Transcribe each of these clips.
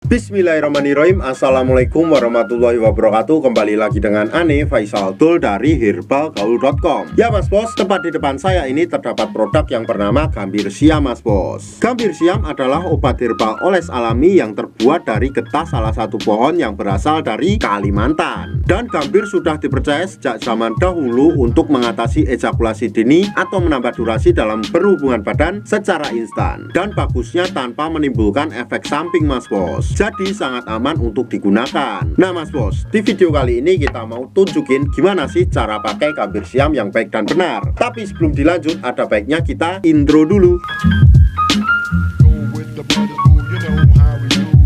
Bismillahirrahmanirrahim. Assalamualaikum warahmatullahi wabarakatuh. Kembali lagi dengan Ane Faisal Tul dari herbalgaul.com. Ya Mas Bos, tepat di depan saya ini terdapat produk yang bernama Gambir Siam Mas Bos. Gambir Siam adalah obat herbal oles alami yang terbuat dari getah salah satu pohon yang berasal dari Kalimantan. Dan gambir sudah dipercaya sejak zaman dahulu untuk mengatasi ejakulasi dini atau menambah durasi dalam berhubungan badan secara instan. Dan bagusnya tanpa menimbulkan efek samping Mas Bos. Jadi sangat aman untuk digunakan. Nah Mas Bos, di video kali ini kita mau tunjukin gimana sih cara pakai Gambir Siam yang baik dan benar. Tapi sebelum dilanjut, ada baiknya kita intro dulu.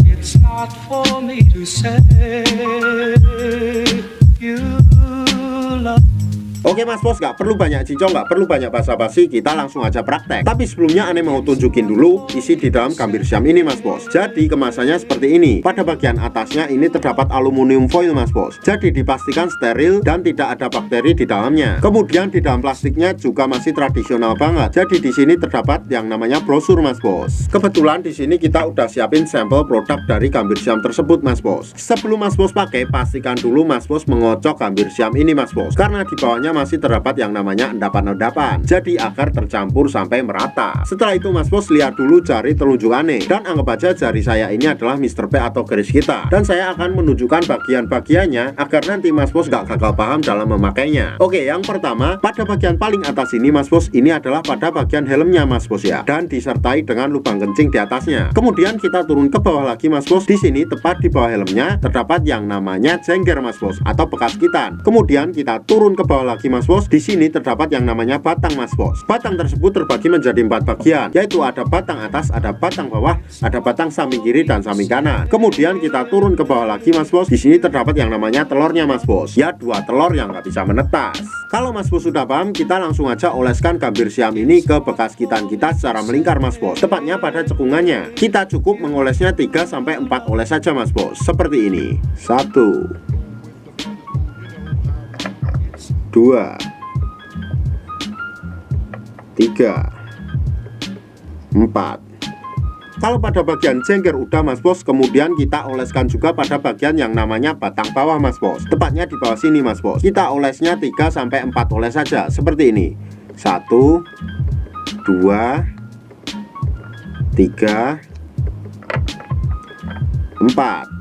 It's not for me to say you love. Oke Mas Bos, gak perlu banyak cincong, gak perlu banyak basa-basi, kita langsung aja praktek. Tapi sebelumnya Ane mau tunjukin dulu isi di dalam Gambir Siam ini Mas Bos. Jadi kemasannya seperti ini. Pada bagian atasnya ini terdapat aluminium foil Mas Bos. Jadi dipastikan steril dan tidak ada bakteri di dalamnya. Kemudian di dalam plastiknya juga masih tradisional banget. Jadi di sini terdapat yang namanya brosur Mas Bos. Kebetulan di sini kita udah siapin sampel produk dari Gambir Siam tersebut Mas Bos. Sebelum Mas Bos pakai, pastikan dulu Mas Bos mengocok Gambir Siam ini Mas Bos. Karena di bawahnya masih terdapat yang namanya endapan-endapan, jadi agar tercampur sampai merata. Setelah itu Mas Bos lihat dulu jari telunjuk Ane, dan anggap aja jari saya ini adalah Mr. P atau garis kita, dan saya akan menunjukkan bagian-bagiannya agar nanti Mas Bos gak gagal paham dalam memakainya. Oke, yang pertama pada bagian paling atas ini Mas Bos, ini adalah pada bagian helmnya Mas Bos ya, dan disertai dengan lubang kencing di atasnya. Kemudian kita turun ke bawah lagi Mas Bos. Di sini tepat di bawah helmnya terdapat yang namanya jengger Mas Bos atau bekas kitan. Kemudian kita turun ke bawah lagi Mas Bos. Di sini terdapat yang namanya batang Mas Bos. Batang tersebut terbagi menjadi 4 bagian, yaitu ada batang atas, ada batang bawah, ada batang samping kiri dan samping kanan. Kemudian kita turun ke bawah lagi Mas Bos. Di sini terdapat yang namanya telurnya Mas Bos. Ya, 2 telur yang nggak bisa menetas. Kalau Mas Bos sudah paham, kita langsung aja oleskan Gambir Siam ini ke bekas kitan kita secara melingkar Mas Bos. Tepatnya pada cekungannya. Kita cukup mengolesnya 3-4 oles saja Mas Bos. Seperti ini. 1 2 3 4. Kalau pada bagian jengger udah Mas Bos, kemudian kita oleskan juga pada bagian yang namanya batang bawah Mas Bos. Tepatnya di bawah sini Mas Bos. Kita olesnya 3-4 oles saja seperti ini. 1 2 3 4.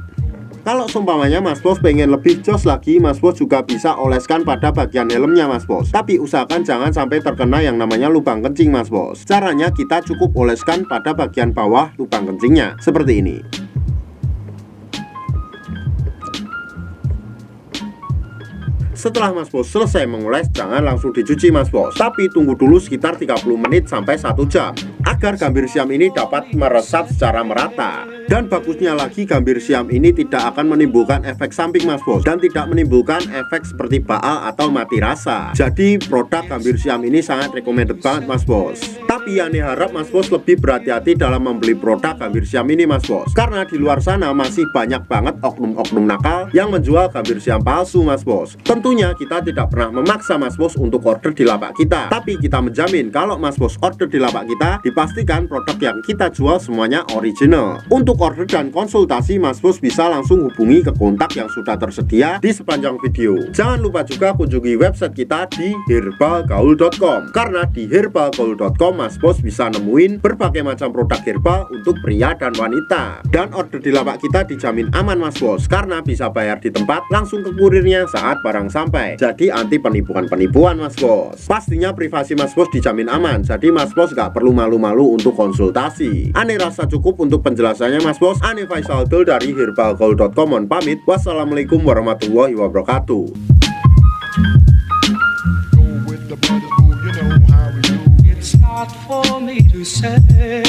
Kalau seumpamanya Mas Bos pengen lebih jos lagi, Mas Bos juga bisa oleskan pada bagian helmnya Mas Bos. Tapi usahakan jangan sampai terkena yang namanya lubang kencing Mas Bos. Caranya kita cukup oleskan pada bagian bawah lubang kencingnya seperti ini. Setelah Mas Bos selesai mengoles, jangan langsung dicuci Mas Bos, tapi tunggu dulu sekitar 30 menit sampai 1 jam agar Gambir Siam ini dapat meresap secara merata. Dan bagusnya lagi, Gambir Siam ini tidak akan menimbulkan efek samping Mas Bos, dan tidak menimbulkan efek seperti baal atau mati rasa. Jadi produk Gambir Siam ini sangat recommended banget Mas Bos. Tapi Ane harap Mas Bos lebih berhati-hati dalam membeli produk Gambir Siam ini Mas Bos, karena di luar sana masih banyak banget oknum-oknum nakal yang menjual Gambir Siam palsu Mas Bos. Tentunya kita tidak pernah memaksa Mas Bos untuk order di lapak kita, tapi kita menjamin kalau Mas Bos order di lapak kita, dipastikan produk yang kita jual semuanya original. Untuk order dan konsultasi Mas Bos bisa langsung hubungi ke kontak yang sudah tersedia di sepanjang video. Jangan lupa juga kunjungi website kita di herbalgaul.com, karena di herbalgaul.com Mas Bos bisa nemuin berbagai macam produk herbal untuk pria dan wanita. Dan order di lapak kita dijamin aman Mas Bos, karena bisa bayar di tempat langsung ke kurirnya saat barang sampai. Jadi anti penipuan-penipuan Mas Bos. Pastinya privasi Mas Bos dijamin aman, jadi Mas Bos gak perlu malu-malu untuk konsultasi. Ane rasa cukup untuk penjelasannya Mas Bos. Ane Faisal Tul dari herbalgaul.com mohon pamit. Wassalamualaikum warahmatullahi wabarakatuh. It's not for me to say